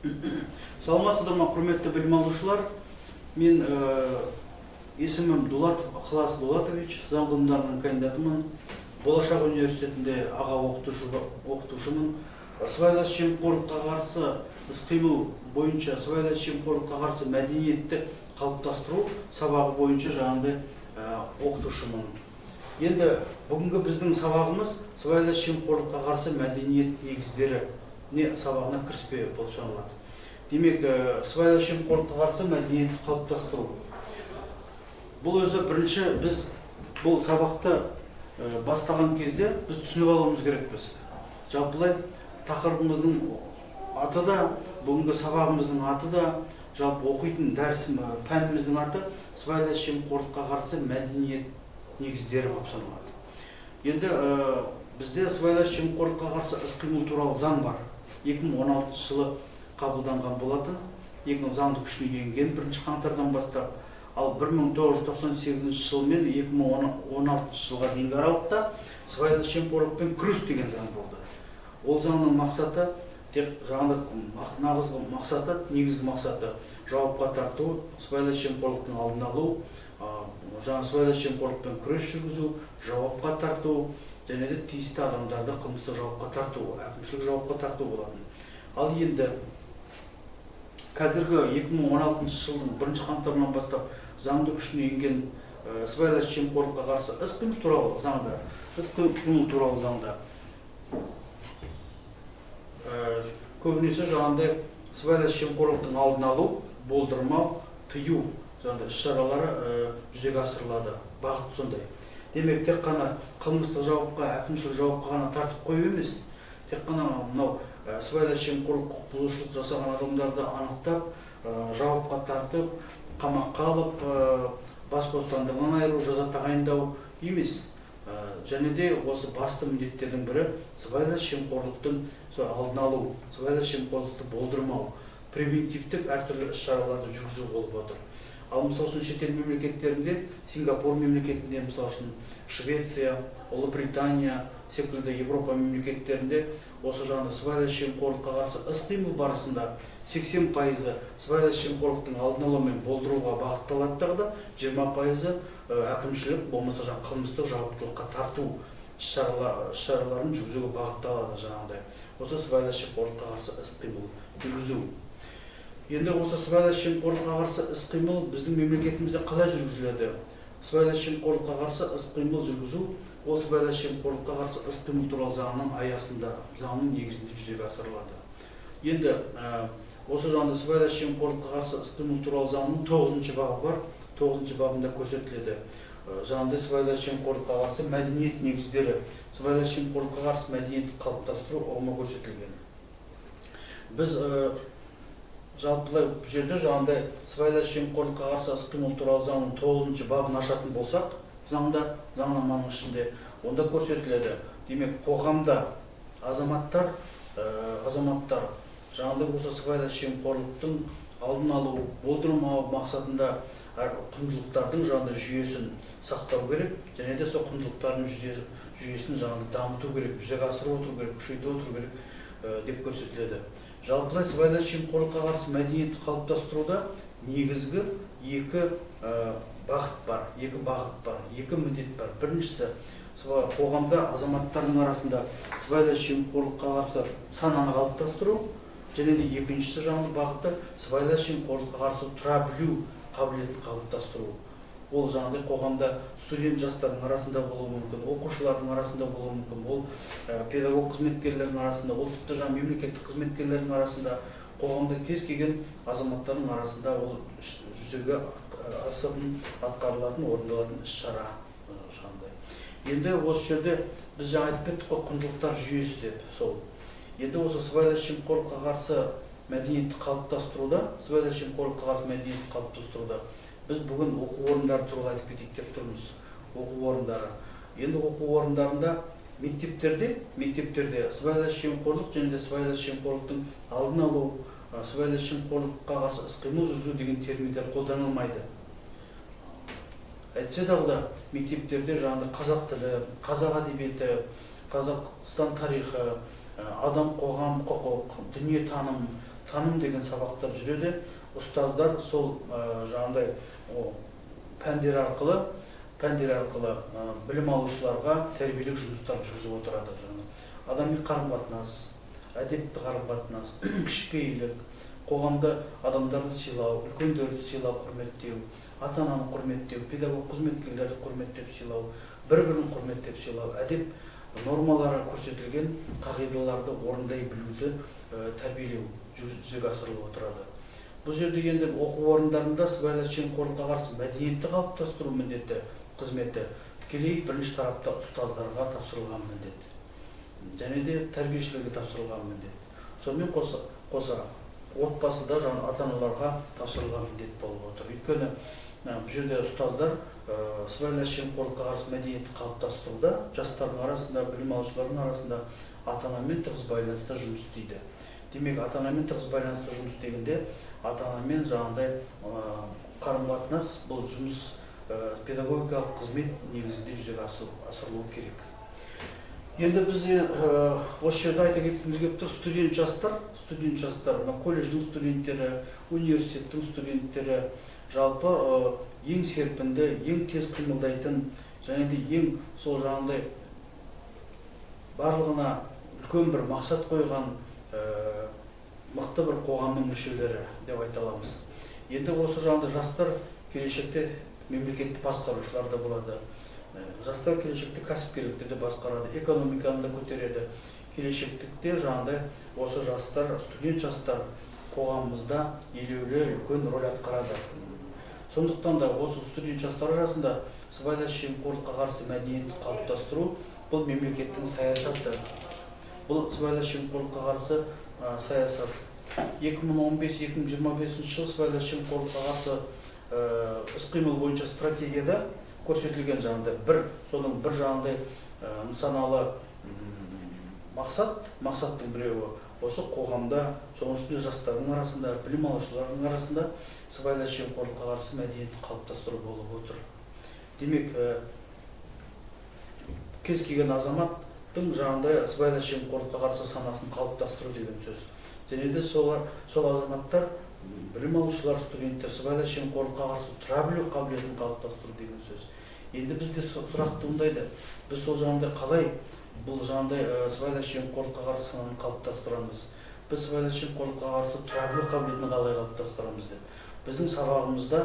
Саламатсыздар ма, құрметті білім алушылар. Мен есімім Дулатов Ықылас Дулатович, заң ғылымдарының кандидатымын. Болашақ университетінде аға оқытушымын. Сыбайлас жемқорлыққа қарсы іс-қимыл бойынша сыбайлас жемқорлыққа қарсы мәдениетті қалыптастыру сабағы бойынша жаңағыдай оқытушымын. Енді бүгінгі біздің сабағымыз сыбайлас жемқорлыққа қарсы мәдениет негіздері сабағына кіріспе болып саналады. Демек, сыбайлас жемқорлыққа қарсы мәдениетті қалыптастыру. Бұл өзі бірінші біз бұл сабақты бастаған кезде біз түсініп алуымыз керекпіз. Жалпылай тақырыбымыздың аты да, бүгінгі сабағымыздың аты да, жалпы оқитын дәрісім пәніміздің аты сыбайлас жемқорлыққа қарсы мәдениет негіздері болып саналады. Енді бізде сыбайлас жемқорлыққа қарсы іс-қимыл туралы заң бар. 2016 жылы қабылданған болатын. Заңды күшіне енген 1 қаңтардан бастап. Ал 1998 жыл мен 2016 жылға дейінгі аралықта сыбайлас жемқорлықпен күрес деген заң болды. Ол заңның мақсаты, негізгі мақсаты жауапқа тарту, сыбайлас жемқорлықтың алдын алу, сыбайлас жемқорлықпен күрес жүргізу, жауапқа тарту, және де тиісті адамдарды қылмыстық жауапқа тарту, әкімшілік жауапқа тарту болатын. Ал енді қазіргі 2016 жылдың 1 қаңтарынан бастап заңды күшіне енген сыбайлас жемқорлыққа қарсы іс-қимыл туралы заңда көбінесе жаңағыдай сыбайлас жемқорлықтың алдын алу, болдырмау, тыю іс-шаралары жүзеге асырылады. Бағыт сондай. Демек, тек қана қылмыстық жауапқа, әкімшілік жауапқа ғана тартып қою емес, тек қана мынау сыбайлас жемқорлық құқық бұзушылық жасаған адамдарды анықтап, жауапқа тартып, қамаққа алып, бас бостандығынан айыру, жаза тағайындау емес. Және де осы басты міндеттердің бірі сыбайлас жемқорлықтың алдын алу, сыбайлас жемқорлықты болдырмау, превентивтік әртүрлі іс-шараларды жүргізу болып отыр. Ал мысалы үшін шетел мемлекеттерінде, Сингапур мемлекетінде, мысалы үшін Швеция, Ұлыбритания секілді Европа мемлекеттерінде осы жағында сыбайлас жемқорлыққа қарсы іс-қимыл барысында 80% сыбайлас жемқорлықтың алдын алу мен болдыруға бағытталады, 20% әкімшілік болмаса қылмыстық жауаптылыққа тарту іс-шараларын жүргізуге бағытталады жаңағыдай. Осы сыбайлас жемқорлыққа қарсы іс-қимыл жүргізу. Енді осы сыбайлас жемқорлыққа қарсы іс-қимыл біздің мемлекетімізде қалай жүргізіледі? Сыбайлас жемқорлыққа қарсы іс-қимыл жүргізу ол сыбайлас жемқорлыққа қарсы іс-қимыл туралы заңның аясында, заңның негізінде жүзеге асырылады. Енді осы жағында сыбайлас жемқорлыққа қарсы іс-қимыл туралы заңның 9-шы бабы бар. 9-шы бабында көрсетіледі. Жаңағыдай сыбайлас жемқорлыққа қарсы мәдениет негіздері, сыбайлас жемқорлыққа қарсы мәдениетті қалыптастыру ұғымы көрсетілген. Біз жалпылай бұл жерде жаңағыдай сыбайлас жемқорлыққа қарсы іс-қимыл туралы заңның 9-шы бабын ашатын болсақ, заңнаманың ішінде онда көрсетіледі. Демек, қоғамда азаматтар жаңағыдай осы сыбайлас жемқорлықтың алдын алу, болдырмау мақсатында құндылықтардың жаңағыдай жүйесін сақтау керек, және де сол құндылықтардың жүйесін жаңағыдай дамыту керек, жүзеге асырып отыру керек, күшейтіп отыру керек деп көрсетіледі. Жалпылай сыбайлас жемқорлыққа қарсы мәдениетті қалыптастыруда негізгі екі бағыт бар, екі міндет бар. Біріншісі, қоғамда азаматтардың арасында сыбайлас жемқорлыққа қарсы сананы қалыптастыру, және де екіншісі жаңағы бағытта сыбайлас жемқорлыққа қарсы тұра білу қабілетін қалыптастыру. Ол жаңағыдай қоғамда студент жастардың арасында болуы мүмкін, оқушылардың арасында болуы мүмкін, ол педагог қызметкерлердің арасында, ол тіпті жаңа мемлекеттік қызметкерлердің арасында, қоғамда кез келген азаматтардың арасында ол жүзеге асырылатын, атқарылатын, орындалатын іс-шара. Енді осы жерде біз жаңа айтып кеттік қой, құндылықтар жүйесі деп сол. Енді осы сыбайлас жемқорлыққа қарсы мәдениетті қалыптастыруда, біз бүгін оқу орындары туралы айтып кетейік деп тұрмыз. Оқу орындары. Енді оқу орындарында мектептерде сыбайлас жемқорлық және де сыбайлас жемқорлықтың алдын алу, сыбайлас жемқорлыққа қарсы іс-қимыл жүргізу деген терминдер қолданылмайды. Әйтсе дағы мектептерде жаңағыдай қазақ тілі, қазақ әдебиеті, Қазақстан тарихы, адам, қоғам, құқық, дүниетаным, таным деген сабақтар жүреді. Ұстаздар сол жаңағыдай пәндер арқылы білім алушыларға тәрбиелік жұмыстар жүргізіп отырады. Адами қарым-қатынас, әдепті қарым-қатынас, кішіпейілдік, қоғамда адамдарды сыйлау, үлкендерді сыйлау, құрметтеу, ата-ананы құрметтеу, педагог қызметкерлерді құрметтеп сыйлау, бір-бірін құрметтеп сыйлау, әдеп нормалары көрсетілген қағидаларды орындай білуді тәрбиелеу жүзеге асырылып отырады. Бұл жерде енді оқу орындарында сыбайлас жемқорлыққа қарсы мәдениетті қалыптастыру міндеті қызметі тікелей бірінші тарапта ұстаздарға тапсырылған міндет. Және де тәрбиешілерге тапсырылған міндет. Сонымен қоса отбасыда ата-аналарға тапсырылған міндет болып отыр. Өйткені бұл жерде ұстаздар сыбайлас жемқорлыққа қарсы мәдениетті қалыптастыруда жастардың арасында, білім алушылардың арасында ата-анамен тығыз байланыста жұмыс істейді. Демек, ата-анамен тығыз байланыста жұмыс істегенде ата-анамен жаңағыдай қарым-қатынас, бұл жұмыс педагогикалық қызмет негізінде жүзеге асырылуы керек. Енді біз осы жерде айта кеткіміз келіп тұр, студент жастар, колледждің студенттері, университеттің студенттері жалпы ең серпінді, ең тез қимылдайтын, және де ең сол жаңағыдай барлығына үлкен бір мақсат қойған мықты бір қоғамның мүшелері деп айта аламыз. Енді осы жаңағыдай жастар келешекте мемлекеттік басқарушылар да болады. Жастар келешекте кәсіпкерлікті де басқарады, экономиканы да көтереді. Келешекте жаңағыдай осы жастар, студент жастар қоғамымызда елеулі үлкен рөл атқарады. Сондықтан да осы студент жастар арасында сыбайлас жемқорлыққа қарсы мәдениетті қалыптастыру бұл мемлекеттің саясаты. Бұл сыбайлас жемқорлыққа қарсы саясат. 2015-2025 жыл сыбайлас жемқорлыққа қарсы іс-қимыл бойынша стратегияда көрсетілген жаңағыдай соның бір жаңағыдай нысаналы мақсаттың біреуі осы қоғамда, соның ішінде жастардың арасында, білім алушылардың арасында сыбайлас жемқорлыққа қарсы мәдениетті қалыптастыру болып отыр. Демек, кез келген азаматтың жаңағыдай сыбайлас жемқорлыққа қарсы санасын қалыптастыру деген сөз. Және де сол азаматтар, білім алушылар, студенттер сыбайлас жемқорлыққа қарсы тұра білу қабілетін қалыптастыру деген сөз. Енді бізде сұрақ туындайды. Біз сол жаңағыдай қалай бұл жаңағыдай сыбайлас жемқорлыққа қарсы сананы қалыптастырамыз? Біз сыбайлас жемқорлыққа қарсы тұра білу қабілетін қалай қалыптастырамыз деп. Біздің сабағымызда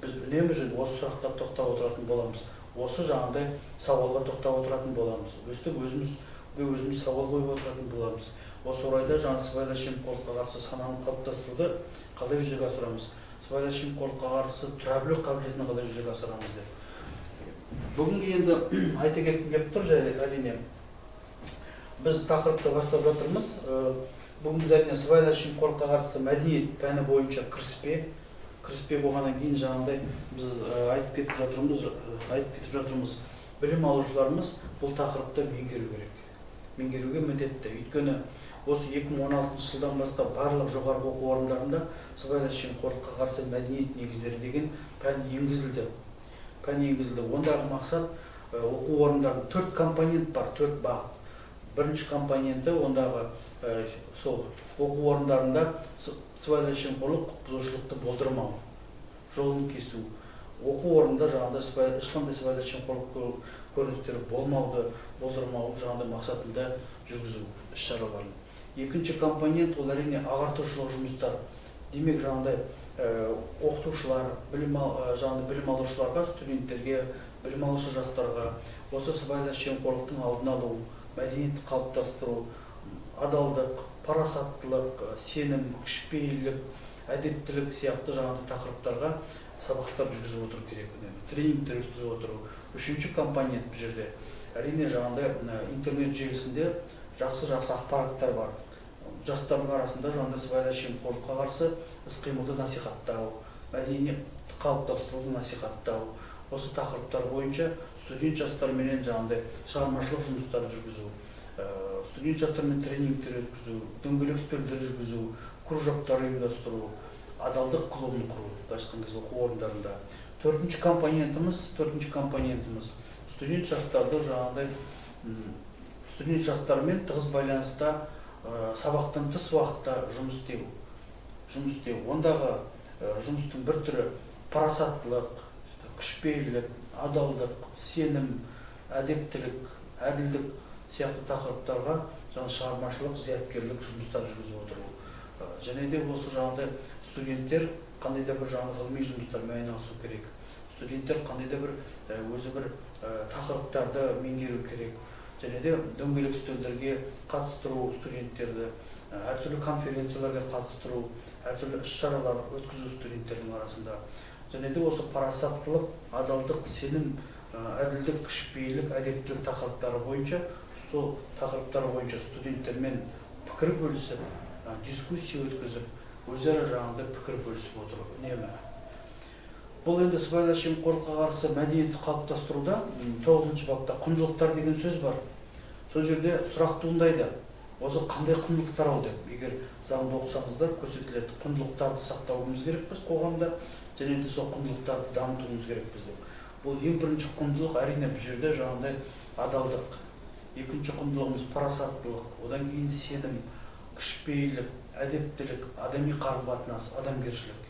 біз үнемі осы сұраққа тоқтап отыратын боламыз. Осы жаңағыдай сауалға тоқтап отыратын боламыз. Өстіп өзіміз сауал қойып отыратын боламыз. Осы орайда жаңа сыбайлас жемқорлыққа қарсы сананы қалыптастыруды қалай жүзеге асырамыз? Сыбайлас жемқорлыққа қарсы тұра білу қабілетін қалай жүзеге асырамыз деп. Бүгінгі енді айта кеткім келіп тұр, әрине біз тақырыпты бастап жатырмыз. Бүгінгі әрине сыбайлас жемқорлыққа қарсы мәдениет пәні бойынша кіріспе болғаннан кейін жаңағыдай біз айтып кетіп жатырмыз. Білім алушыларымыз бұл тақырыпты меңгеру керек. Меңгеруге міндетті. Өйткені осы 2016 жылдан бастап барлық жоғарғы оқу орындарында сыбайлас жемқорлыққа қарсы мәдениет негіздері деген пән енгізілді. Ондағы мақсат оқу орындарының 4 компонент бар, 4 бағыт. Бірінші компоненті ондағы сол оқу орындарында сыбайлас жемқорлық бұзушылықты болдырмау, жолын кесу. Оқу орнында жаңағыдай ешқандай сыбайлас жемқорлық көріністері болдырмау жаңағыдай мақсатында жүргізу іс-шараларын. Екінші компонент ол әрине ағартушылық жұмыстар. Демек жаңағыдай оқытушылар, білім алушыларға, студенттерге, білім алушы жастарға осы сыбайлас жемқорлықтың алдын алу, мәдениетті қалыптастыру, адалдық, парасаттылық, сенім, кішіпейілдік, әдептілік сияқты жаңағыдай тақырыптарға сабақтар жүргізіп отыру керек, тренингтер өткізіп отыру. Үшінші компонент бұл жерде әрине жаңағыдай интернет желісінде жақсы ақпараттар бар. Жастардың арасында жаңағыдай сыбайлас жемқорлыққа қарсы іс-қимылды насихаттау, мәдениетті қалыптастыруды насихаттау. Осы тақырыптар бойынша студент жастарменен жаңағыдай шығармашылық жұмыстар жүргізу, студент жастармен тренингтер өткізу, дөңгелек үстелдер жүргізу, кружоктар ұйымдастыру, адалдық клубын құру, айтқан кезде оқу орындарында. Төртінші компонентіміз студент жастарды жаңағыдай студент жастармен тығыз байланыста сабақтан тыс уақытта жұмыс істеу. жұмыс істеу. Ондағы жұмыстың бір түрі парасаттылық, күшпейлік, адалдық, сенім, әдептілік, әділдік сияқты тақырыптарға шығармашылық, зияткерлік жұмыстар жүргізіп отыру. Және де осы жаңағыдай студенттер қандай да бір ғылыми жұмыстармен айналысу керек. Студенттер қандай да бір өзі бір тақырыптарды меңгеру керек. Және де дөңгелек үстелдерге қатыстыру студенттерді, әртүрлі конференцияларға қатыстыру, әртүрлі іс-шаралар өткізу студенттердің арасында. Және де осы парасаттылық, адалдық, сенім, әділдік, күшпейлік, әдептілік тақырыптары бойынша, сол тақырыптар бойынша студенттермен пікір бөлісіп, дискуссия өткізіп, өзара жаңағыдай пікір бөлісіп отыру үнемі. Бұл енді сыбайлас жемқорлыққа қарсы мәдениетті қалыптастыруда 9-шы бапта құндылықтар деген сөз бар. Сол жерде сұрақ туындайды. Осы қандай құндылықтар ол деп, егер заңды оқысаңыздар көрсетіледі. Құндылықтарды сақтауымыз керекпіз қоғамда, және де сол құндылықтарды дамытуымыз керекпіз деп. Бұл ең бірінші құндылық әрине бұл жерде жаңағыдай адалдық. Екінші құндылығымыз парасаттылық, одан кейін сенім, күшпейлік, әдептілік, адами қарым-қатынас, адамгершілік.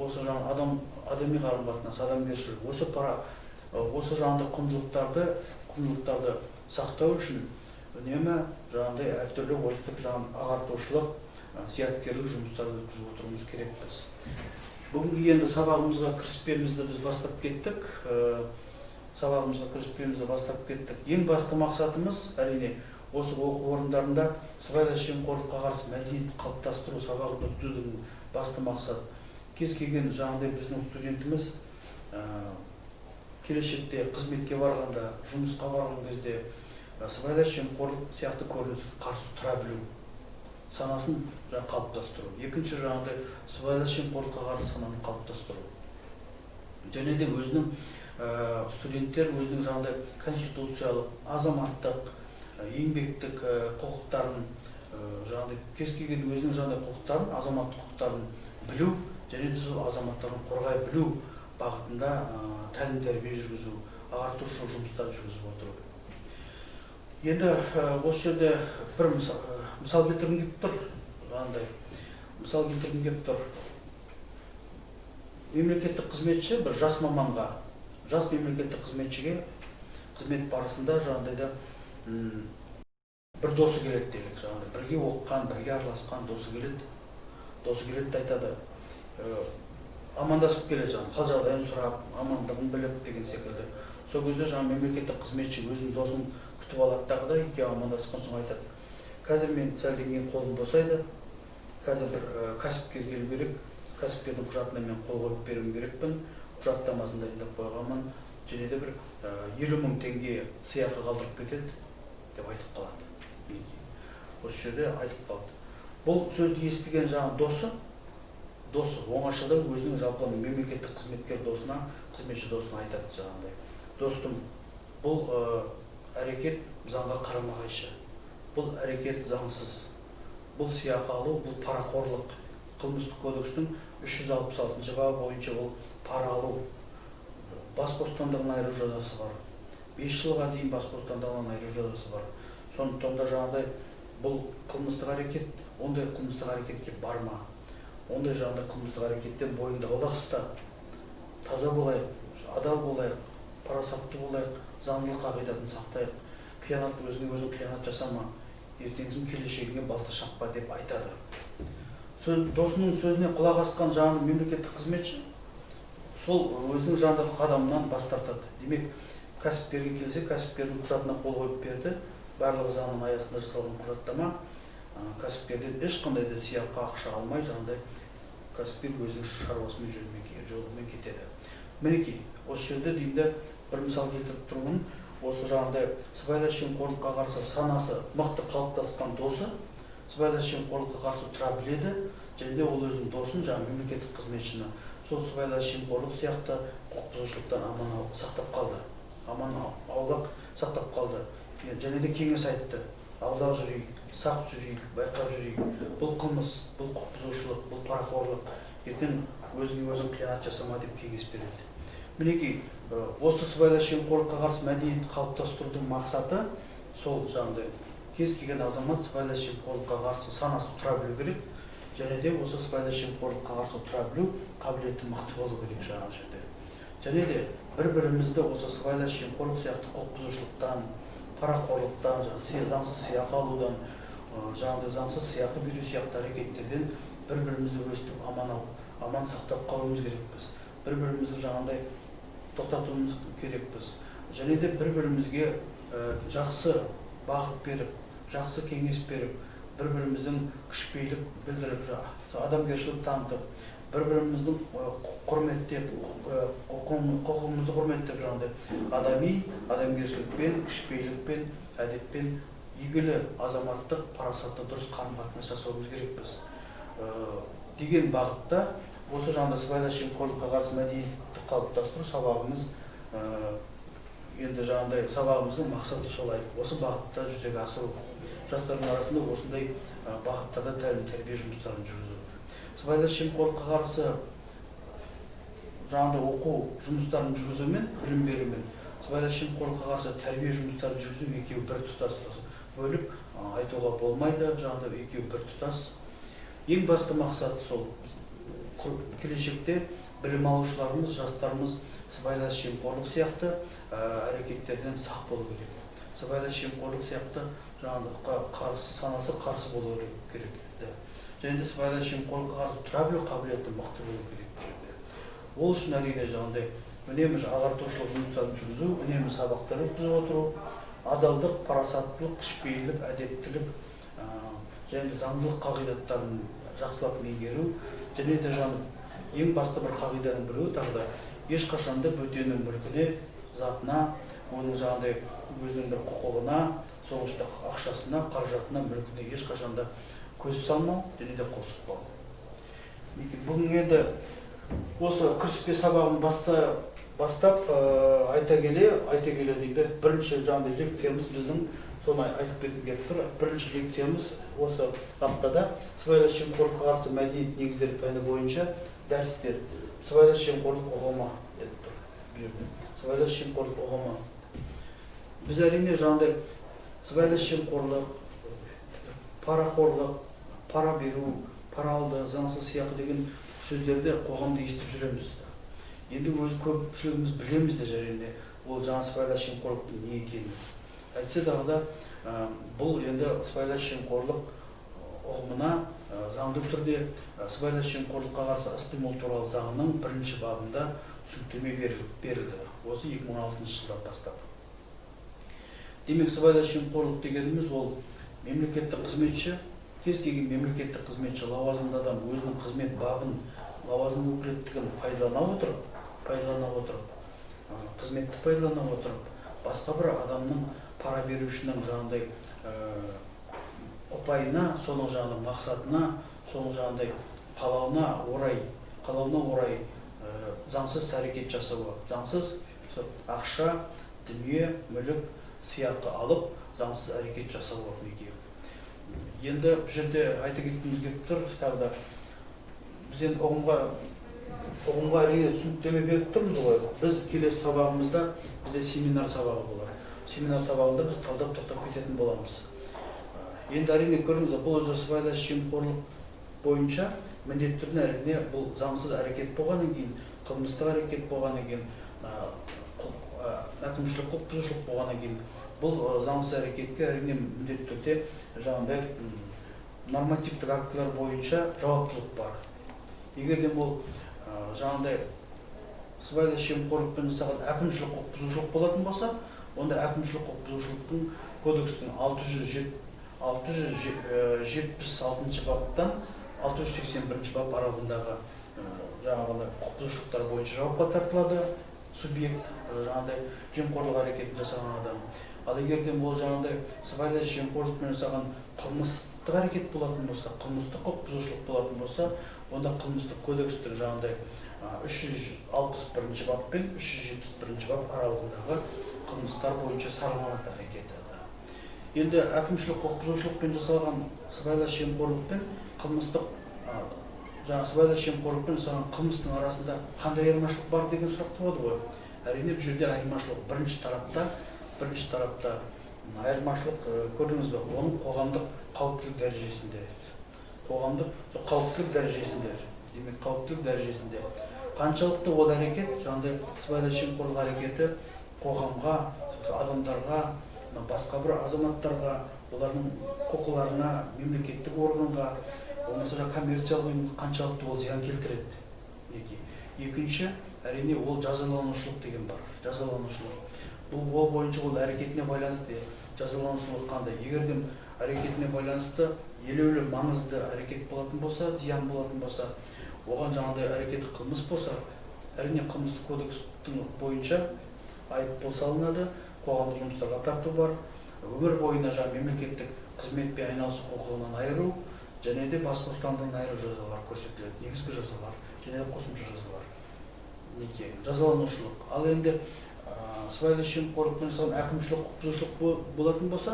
Осы адами қарым-қатынас, адамгершілік. Осы жаңағыдай құндылықтарды сақтау үшін үнемі жаңағыдай әртүрлі ойыстық ағартушылық, зияткерлік жұмыстарды өткізіп отыруымыз керекпіз. Бүгінгі енді сабағымызға кіріспемізді біз бастап кеттік. Ең басты мақсатымыз әрине осы оқу орындарында сыбайлас жемқорлыққа қарсы мәдениет қалыптастыру сабағын өткізудің басты мақсат. Кез келген жаңағыдай біздің студентіміз келешекте қызметке барғанда, жұмысқа барған кезде сыбайлас жемқорлық сияқты көрініске қарсы тұра білу, санасын қалыптастыру. Екінші жаңағыдай сыбайлас жемқорлыққа қарсы сананы қалыптастыру. Және де студенттер өзінің жаңағыдай конституциялық, азаматтық, еңбектік құқықтарын, кез келген өзінің жаңағыдай құқықтарын, азаматтық құқықтарын білу, және де сол азаматтарын қорғай білу бағытында тәлім тәрбие жүргізу, ағартушылық жұмыстар жүргізіп отыру. Енді осы жерде бір мысал келтіргім келіп тұр. Мемлекеттік қызметші бір жас маманға, жас мемлекеттік қызметшіге қызмет барысында жаңағыдай бір досы келеді делік, бірге оқыған, бірге араласқан досы келеді де айтады, амандасып келеді, қал жағдайын сұрап, амандығын біліп деген секілді. Сол кезде мемлекеттік қызметші өзінің досын күтіп алады да, екеуі амандасқан соң айтады, қазір мен сәлден кейін қолым босайды, қазір бір кәсіпкер келу керек, кәсіпкердің құжатына мен қол қойып беруім керекпін, құжаттамасын дайындап қойғанмын, және де бір 50 мың теңге сыйақы қалдырып кетеді деп айтып қалады. Осы жерде айтып қалды. Бұл сөзді естіген досы оңашада өзінің жалпы мемлекеттік қызметкер досына, қызметші досына айтады жаңағыдай. Достым, бұл әрекет заңға қарама-қайшы. Бұл әрекет заңсыз. Бұл сыйақы алу, бұл парақорлық. Қылмыстық кодекстің 366 бабы бойынша бұл пара алу. Бас бостандығынан айыру жазасы бар. 5 жылға дейін бас бостандығынан айыру жазасы бар. Сондықтан да жаңағыдай бұл қылмыстық әрекет, ондай қылмыстық әрекетке барма. Ондай қылмыстық әрекеттен бойыңды аулақ ұста. Таза болайық, адал болайық, парасатты болайық, заңдылық қағидатын сақтайық. Өзіңе қиянат жасама, ертеңгісін келешегіңе балта шаппа деп айтады. Досының сөзіне құлақ асқан мемлекеттік қызметші сол өзінің жанындағы қадамынан бас тартады. Демек, кәсіпкерге келсе, кәсіпкердің құжатына қол қойып берді. Барлығы заңның аясында жасалған құжаттама, кәсіпкерден ешқандай да сыйақы ақша алмай, кәсіпкер өзінің шаруасымен жолымен кетеді. Мінекей, осы жерде деймді бір мысал келтіріп тұрмын. Осы сыбайлас жемқорлыққа қарсы санасы мықты қалыптасқан досы сыбайлас жемқорлыққа қарсы тұра біледі, және де ол өзінің досын, мемлекеттік қызметшіні сол сыбайлас жемқорлық сияқты құқық бұзушылықтан аман аулақ сақтап қалды. Және де кеңес айтты, аулақ жүрейік, сақ жүрейік, байқап жүрейік. Бұл қылмыс, бұл құқық бұзушылық, бұл парақорлық. Ертең өзің қиянат жасама деп кеңес береді. Мінекей, осы сыбайлас жемқорлыққа қарсы мәдениетті қалыптастырудың мақсаты сол кез келген азамат сыбайлас жемқорлыққа қарсы санасы тұра білу керек, және де осы сыбайлас жемқорлыққа қарсы тұра білу қабілеті мықты болу керек жаңағы жерде. Және де бір-бірімізді осы сыбайлас жемқорлық сияқты құқық бұзушылықтан, парақорлықтан, заңсыз сыйақы алудан, жаңағыдай заңсыз сыйақы беру сияқты әрекеттерден бір-бірімізді өстіп аман сақтап қалуымыз керекпіз. Бір-бірімізді жаңағыдай тоқтатуымыз керекпіз. Және де бір-бірімізге жақсы бағыт беріп, жақсы кеңес беріп, бір-біріміздің кішіпейілік білдіріп, адамгершілік танытып, бір-біріміздің құрметтеп, құқығымызды құрметтеп, жаңағыдай адамгершілікпен, кішіпейілікпен, әдеппен игілі азаматтық, парасатты, дұрыс қарым-қатынас жасауымыз керекпіз. Деген бағытта осы жаңағыдай сыбайлас жемқорлыққа қарсы мәдениетті қалыптастыру сабағымыз енді жаңағыдай сабағымыздың мақсаты солай. Осы бағытта жүзеге асыру. Жастардың арасында осындай бағыттарда тәрбие жұмыстарын жүргізу. Сыбайлас жемқорлыққа қарсы жаңағыдай оқу жұмыстарын жүргізумен, білім берумен, сыбайлас жемқорлыққа қарсы тәрбие жұмыстарын жүргізу екеуі бір тұтас. Бөліп айтуға болмайды, жаңағыдай екеуі бір тұтас. Ең басты мақсат сол келешекте білім алушыларымыз, жастарымыз сыбайлас жемқорлық сияқты әрекеттерден сақ болу керек. Сыбайлас жемқорлық сияқты санасы қарсы болу керек. Және де сыбайлас жемқорлыққа қарсы тұра білу қабілеті мықты болу керек. Ол үшін әрине жаңағыдай үнемі ағартушылық жұмыстарын жүргізу, үнемі сабақтар өткізіп отыру, адалдық, парасаттылық, кішіпейілдік, әдептілік және де заңдылық қағидаттарын жақсылап меңгеру, және де ең басты бір қағиданың біреуі тағы да ешқашан да бөтеннің мүлкіне, затына, оның жаңағыдай өзінің бір құқығына, соңында ақшасына, қаражатына, мүлкіне ешқашан да көз салмау, және де қол сұқпау. Бүгін енді осы кіріспе сабағын бастап айта келе дейді, бірінші жаңағыдай лекциямыз біздің соны айтып кеткім келіп тұр. Бірінші лекциямыз осы аптада сыбайлас жемқорлыққа қарсы мәдениет негіздері пәні бойынша дәрістер. Сыбайлас жемқорлық ұғымы деп тұр. Сыбайлас жемқорлық ұғымы. Біз әрине жаңағыдай сыбайлас жемқорлық, парақорлық, пара беру, пара алды, заңсыз сыйақы деген сөздерді қоғамда естіп жүреміз. Енді өз көпшілігіміз білеміз де әрине ол жаңа сыбайлас жемқорлықтың не екенін. Әйтсе дағы да бұл енді сыбайлас жемқорлық ұғымына заңды түрде сыбайлас жемқорлыққа қарсы іс-қимыл туралы заңның 1-ші бабында түсініктеме берілді. Осы 2016 жылдан бастап. Демек сыбайлас жемқорлық дегеніміз ол мемлекеттік қызметші, кез келген мемлекеттік қызметші лауазымды адам өзінің қызмет бабын, лауазым өкілеттігін пайдалана отырып, қызметті пайдалана отырып, басқа бір адамның пара берушінің жаңағыдай ұпайына, соның жаңағыдай мақсатына, соның жаңағыдай қалауына орай заңсыз әрекет жасауы, заңсыз ақша, дүние, мүлік, сыйақы алып, заңсыз әрекет жасауы екеуі. Енді бұл жерде айта кеткіміз келіп тұр, тағы да біз енді ұғымға әрине түсініктеме беріп тұрмыз ғой. Біз келесі сабағымызда бізде семинар сабағы болады. Семинар сабағында біз талдап тоқтап кететін боламыз. Енді әрине көріңіз, бұл сыбайлас жемқорлық бойынша міндетті түрде әрине бұл заңсыз әрекет болғаннан кейін, қылмыстық әрекет болғаннан кейін, әкімшілік құқық бұзушылық болғаннан кейін, бұл заңсыз әрекетке әрине міндетті түрде жаңағыдай нормативтік актілер бойынша жауаптылық бар. Егер де бұл жаңағыдай сыбайлас жемқорлықпен жасалған әкімшілік құқық бұзушылық болатын болса, онда әкімшілік құқық бұзушылықтың кодекстің 676 баптан 681 бап аралығындағы жаңағыдай құқық бұзушылықтар бойынша жауапқа тартылады субъект, жаңағыдай жемқорлық әрекетін жасаған адам. Ал егер де ол жаңағыдай сыбайлас жемқорлықпен жасаған қылмыстық әрекет болатын болса, қылмыстық құқық бұзушылық болатын болса, онда қылмыстық кодекстің жаңағыдай 361 бап пен 371 бап аралығындағы қылмыстар бойынша сараланады әрекеті. Енді әкімшілік құқық бұзушылықпен жасалған сыбайлас жемқорлықпен сыбайлас жемқорлықпен жасалған қылмыстың арасында қандай айырмашылық бар деген сұрақ туады ғой. Әрине бұл жерде айырмашылық бірінші тарапта айырмашылық көрдіңіз бе, оның қоғамдық қауіптілік дәрежесінде. қоғамдық қауіптілік дәрежесінде, демек қауіптілік дәрежесінде қаншалықты ол әрекет, жаңағыдай сыбайлас жемқорлық әрекеті қоғамға, адамдарға, басқа бір азаматтарға, олардың құқыларына, мемлекеттік органға, болмаса коммерциялық ұйымға қаншалықты ол зиян келтіреді. Екінші, әрине ол жазаланушылық деген бар. Жазаланушылық. Бұл ол бойынша ол әрекетіне байланысты жазаланушылық қандай. Егерден әрекетіне байланысты елеулі маңызды әрекет болатын болса, зиян болатын болса, оған жаңағыдай әрекет қылмыс болса, әрине қылмыстық кодекстің бойынша айыппұл салынады, қоғамдық жұмыстарға тарту бар, өмір бойына мемлекеттік қызметпен айналысу құқығынан айыру, және де бас бостандығынан айыру жазалар көрсетіледі. Негізгі жазалар, және де қосымша жазалар. Жазаланушылық. Ал енді сыбайлас жемқорлықпен әкімшілік құқық бұзушылық болатын болса,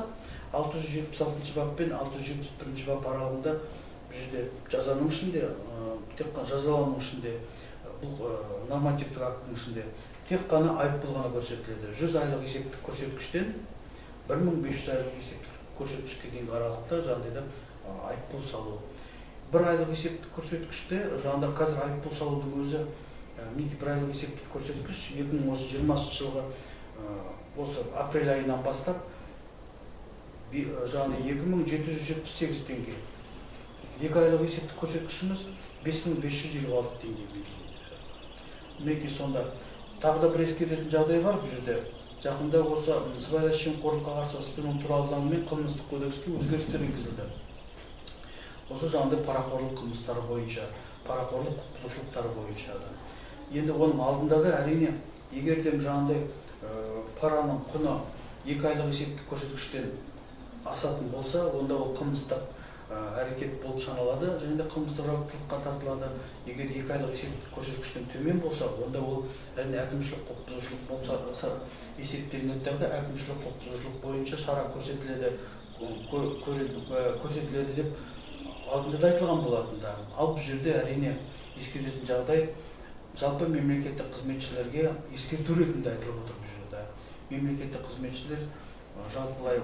676 бап пен 671 бап аралығында бұл жерде жазаның ішінде, тек қана жазалану ішінде, бұл нормативтік актінің ішінде тек қана айыппұл ғана көрсетіледі. 100 айлық есептік көрсеткіштен 1500 айлық есептік көрсеткішке дейінгі аралықта жаңағыдай айыппұл салу. 1 айлық есептік көрсеткіште жаңағыда қазір айыппұл салудың өзі мінекей 1 айлық есептік көрсеткіш 2020 жылғы осы апрель айынан бастап жаңағы 2778 теңге. 2 айлық есептік көрсеткішіміз 5556 теңге. Мінекей сонда тағы да бір ескеретін жағдай бар бұл жерде. Жақында осы сыбайлас жемқорлыққа қарсы іс-қимыл туралы заң мен қылмыстық кодекске өзгерістер енгізілді. Осы жаңағыдай парақорлық қылмыстары бойынша, парақорлық құқық бұзушылықтары бойынша да. Енді оның алдында да әрине, егер де жаңағыдай параның құны 2 айлық есептік көрсеткіштен асатын болса, онда ол қылмыстық әрекет болып саналады, және де қылмыстық жауаптылыққа тартылады. Егер 2 айлық есептік көрсеткіштен төмен болса, онда ол әрине әкімшілік құқық бұзушылық болса есептелінеді де әкімшілік құқық бұзушылық бойынша шара көрсетіледі деп алдында да айтылған болатын да. Ал бұл жерде әрине ескеретін жағдай жалпы мемлекеттік қызметшілерге ескерту ретінде айтылып отыр бұл жерде. Мемлекеттік қызметшілер жалпылай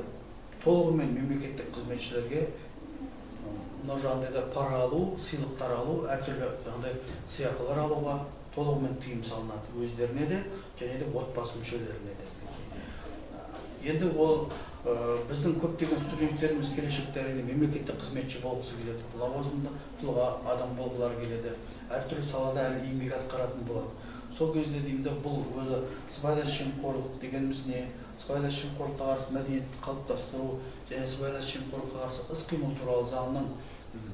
толығымен мемлекеттік қызметшілерге мынау жағдайда пара алу, сыйлықтар алу, әртүрлі жағдай сыйақылар алуға толығымен тыйым салынады өздеріне де, және де отбасы мүшелеріне де. Енді ол біздің көптеген студенттеріміз келешекте әрине мемлекеттік қызметші болғысы келеді, лауазымды тұлға адам болғылары келеді, әртүрлі салада әлі еңбек атқаратын болады. Сол кезде деймін, бұл өзі сыбайлас жемқорлық дегеніміз не? Сыбайлас жемқорлыққа қарсы мәдениетті қалыптастыру және сыбайлас жемқорлыққа қарсы іс-қимыл туралы заңның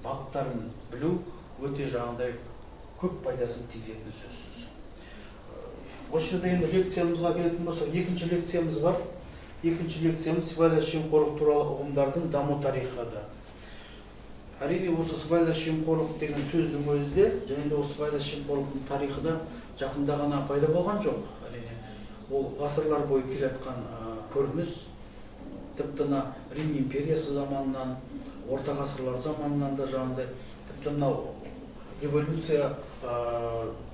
баптарын білу өте жаңағыдай көп пайдасын тигізетіні сөзсіз. Осы жерде енді лекциямызға келетін болсақ, екінші лекциямыз бар. Екінші лекциямыз сыбайлас жемқорлық туралы ұғымдардың даму тарихы. Әрине осы сыбайлас жемқорлық деген сөздің өзі де, және де осы сыбайлас жемқорлықтың тарихы да жақында ғана пайда болған жоқ. Әрине ол ғасырлар бойы келе жатқан көрініс, тіпті Рим империясы заманынан, орта ғасырлар заманынан да жаңағыдай, тіпті мынау революция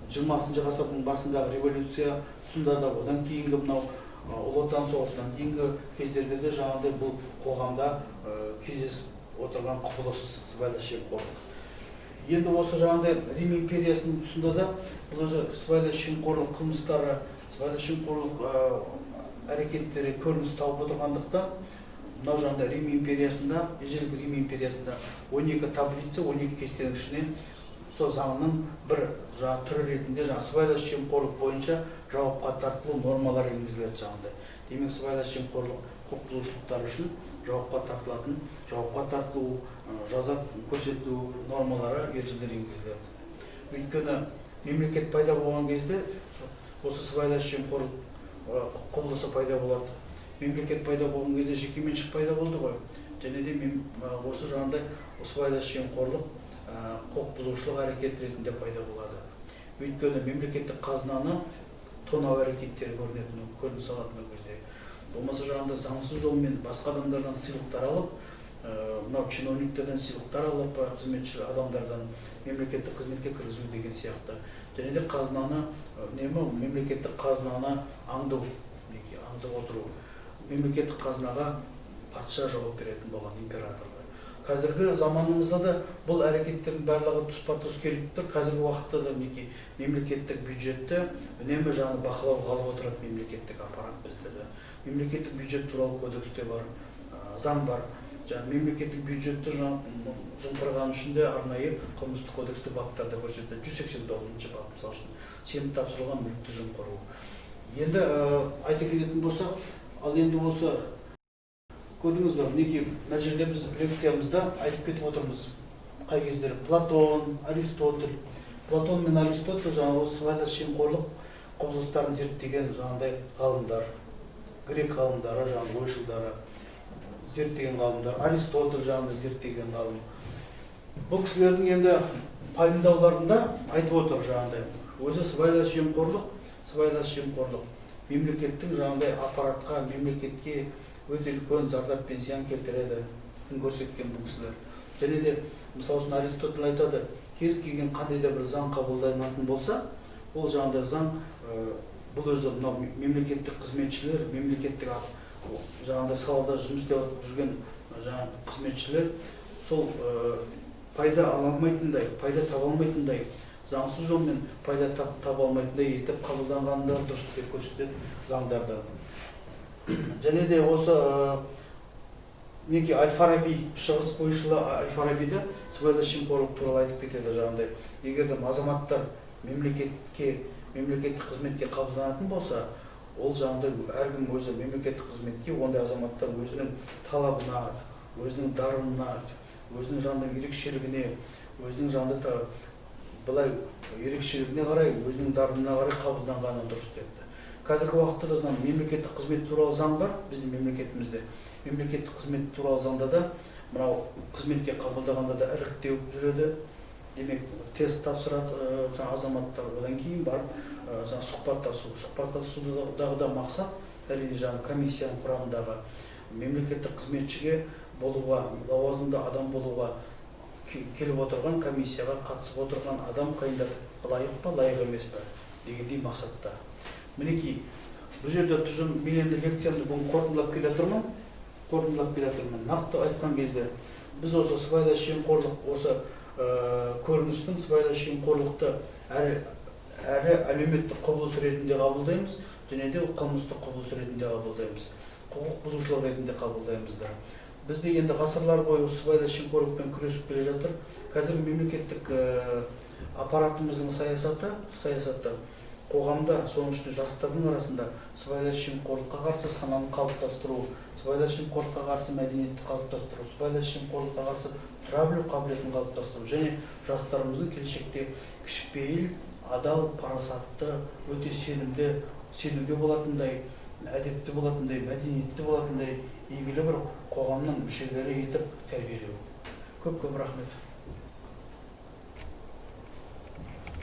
20 ғасырдың басындағы революция тұсында да, одан кейінгі мынау Ұлы Отан соғысынан кейінгі кездерде де жаңағыдай бұл қоғамда кездесіп отырған құбылыс сыбайлас жемқорлық. Енді осы жаңағыдай Рим империясының тұсында да бұл өзі сыбайлас жемқорлық қылмыстары, сыбайлас жемқорлық әрекеттері көрініс тауып отырғандықтан, мынау жаңағыдай Рим империясында, ежелгі Рим империясында 12 таблица, 12 кестенің ішінен сол заңның бір түрі ретінде сыбайлас жемқорлық бойынша жауапқа тартылу нормалары енгізіледі жаңағыдай. Демек сыбайлас жемқорлық құқық бұзушылықтар үшін жауапқа тартылу, жаза көрсетілу нормалары, ережелер енгізіледі. Өйткені мемлекет пайда болған кезде осы сыбайлас жемқорлық құбылысы пайда болады. Мемлекет пайда болған кезде жекеменшік пайда болды ғой. Және де осы жаңағыдай сыбайлас жемқорлық құқық бұзушылық әрекет ретінде пайда болады. Өйткені мемлекеттік қазынаны тонау әрекеттері көрініс алатын кезде. Болмаса жаңағыдай заңсыз жолмен басқа адамдардан сыйлықтар алып, мынау чиновниктерден сыйлықтар алып, қызметші адамдардан мемлекеттік қызметке кіргізу деген сияқты. Және де қазынаны, мемлекеттік қазынаны аңдып отыру. Мемлекеттік қазынаға патша жауап беретін болған императорға. Қазіргі заманымызда да бұл әрекеттердің барлығы тұспа-тұс келіп тұр. Қазіргі уақытта да мінекей мемлекеттік бюджетті үнемі жаңағы бақылауға алып отырады мемлекеттік аппарат бізді. Мемлекеттік бюджет туралы кодексте бар, заң бар. Жаңағы мемлекеттік бюджетті жымқырған үшін де арнайы қылмыстық кодексте баптарда көрсетеді. 189-шы бап, мысалы үшін сеніп тапсырылған мүлікті жымқыру. Енді айта кететін болсақ, ал енді осы көрдіңіз бе, мінекей мына жерде біз лекциямызда айтып кетіп отырмыз. Қай кездері Платон, Аристотель. Платон мен Аристотель жаңағы осы сыбайлас жемқорлық құбылыстарын зерттеген жаңағыдай ғалымдар, грек ғалымдары, жаңағы ойшылдары зерттеген ғалымдар, Аристотель жаңағыдай зерттеген ғалым. Бұл кісілердің енді пайымдауларында айтып отыр жаңағыдай. Өзі сыбайлас жемқорлық мемлекеттің жаңағыдай аппаратқа, мемлекетке өте үлкен зардап пен зиян келтіреді, көрсеткен бұл кісілер. Және де мысалы үшін Аристотель айтады, кез келген қандай да бір заң қабылданатын болса, ол жаңағыдай заң бұл өзі мынау мемлекеттік қызметшілер, мемлекеттік жаңағыдай салада жұмыс істеп жүрген жаңағы қызметшілер сол пайда ала алмайтындай, пайда таба алмайтындай, заңсыз жолмен пайда таба алмайтындай етіп қабылданғандар дұрыс деп көрсетеді заңдарда. Және де осы мінекей Әл-Фараби, шығыс ойшылы Әл-Фарабиде сыбайлас жемқорлық туралы айтып кетеді жаңағыдай. Егер де азаматтар мемлекеттік қызметке қабылданатын болса, ол жаңағыдай әркім өзі мемлекеттік қызметке ондай азаматтар өзінің талабына, өзінің дарынына, өзінің жаңағыдай ерекшелігіне, өзінің жаңағыдай былай ерекшелігіне қарай, өзінің дарынына қарай қабылданғаны дұрыс депті. Қазіргі уақытта да мемлекеттік қызмет туралы заң бар біздің мемлекетімізде. Мемлекеттік қызмет туралы заңда да мынау қызметке қабылдағанда да іріктеу жүреді. Демек, тест тапсырады азаматтар, одан кейін барып сұхбаттасудағы да мақсат әрине жаңағы комиссияның құрамындағы мемлекеттік қызметшіге болуға, лауазымды адам болуға келіп отырған комиссияға қатысып отырған адам кандидат лайық па, лайық емес пе дегендей мақсатта. Мінекей, бұл жерде мен енді лекциямды бүгін қорытындылап келе жатырмын. Нақты айтқан кезде біз осы сыбайлас жемқорлық, осы көріністің сыбайлас жемқорлықты әрі әлеуметтік құбылыс ретінде қабылдаймыз, және де қылмыстық құбылыс ретінде қабылдаймыз, құқық бұзушылық ретінде қабылдаймыз да. Бізде енді ғасырлар бойы сыбайлас жемқорлықпен күресіп келе жатыр. Қазір мемлекеттік аппаратымыздың саясаты қоғамда, соның ішінде жастардың арасында сыбайлас жемқорлыққа қарсы сананы қалыптастыру, сыбайлас жемқорлыққа қарсы мәдениетті қалыптастыру, сыбайлас жемқорлыққа қарсы тұра білу қабілетін қалыптастыру және жастарымыздың келешекте кішіпейіл, адал, парасатты, өте сенуге болатындай, әдепті болатындай, мәдениетті болатындай игілі бір қоғамның мүшелері етіп тәрбиелеу. Көп рахмет.